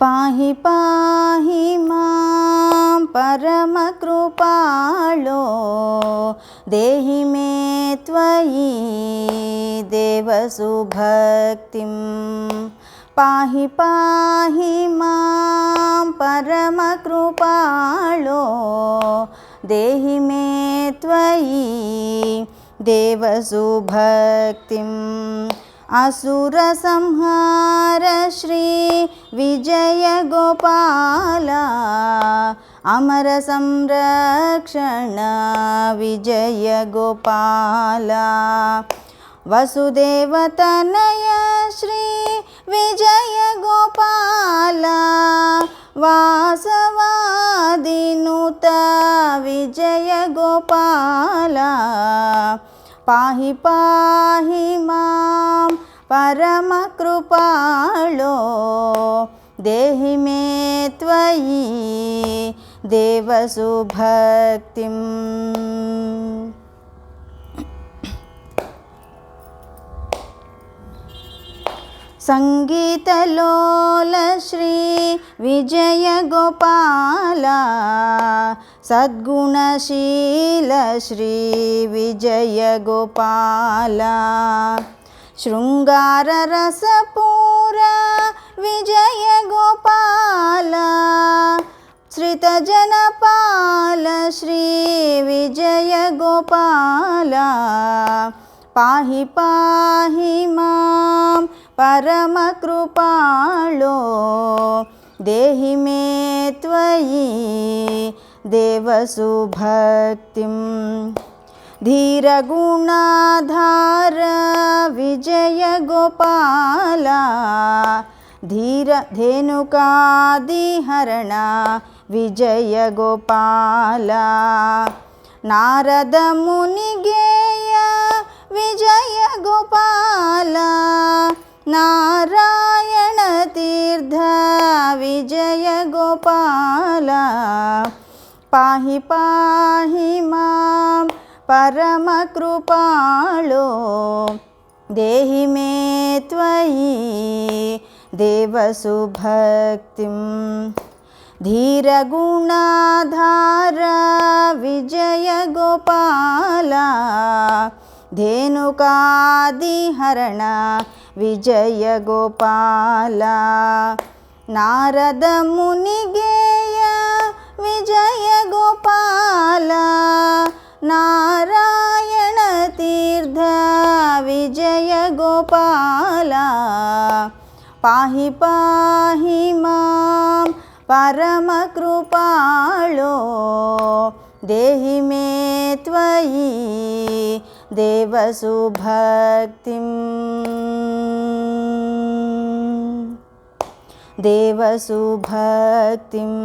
पाहि पाहि मां परमकृपालो देहि मे त्वयि देवसुभक्तिं पाहि पाहि मां परमकृपालो देहि मे त्वयि देवसुभक्तिम् असुरसंहार श्री विजय गोपाल अमर संरक्षण विजय गोपाल वसुदेवतनय श्री विजय गोपाल वासवादिनुत विजय गोपाल पाहि पाहि मां परमकृपालो देहि मे त्वयि देवसुभक्तिम् संगीतलोल श्री विजय गोपाल सद्गुणशील श्री विजय गोपाल शृंगार रसपूर विजय गोपाल श्रितजनपाल श्री विजय गोपाल पाहि पाहि मां परमकृपालो देहि मे त्वयि देवसुभक्तिम् धीरगुणाधार विजय गोपाल धीर धेनुकादिहरण विजय गोपाल नारद मुनिगेय विजय गोपाल नारायण तीर्थ विजय गोपाल पाहि पाहि मां परमकृपालो देहि मे त्वयि देवसुभक्तिम् धीरगुणाधार विजय गोपाल धेनुकादिहरण विजय गोपाल नारद मुनिगेय विजय गोपाल नारायण तीर्थ विजय गोपाल पाहि पाहि मां परमकृपालो देहि मे त्वयि देवसुभक्तिम् देवसुभक्तिम्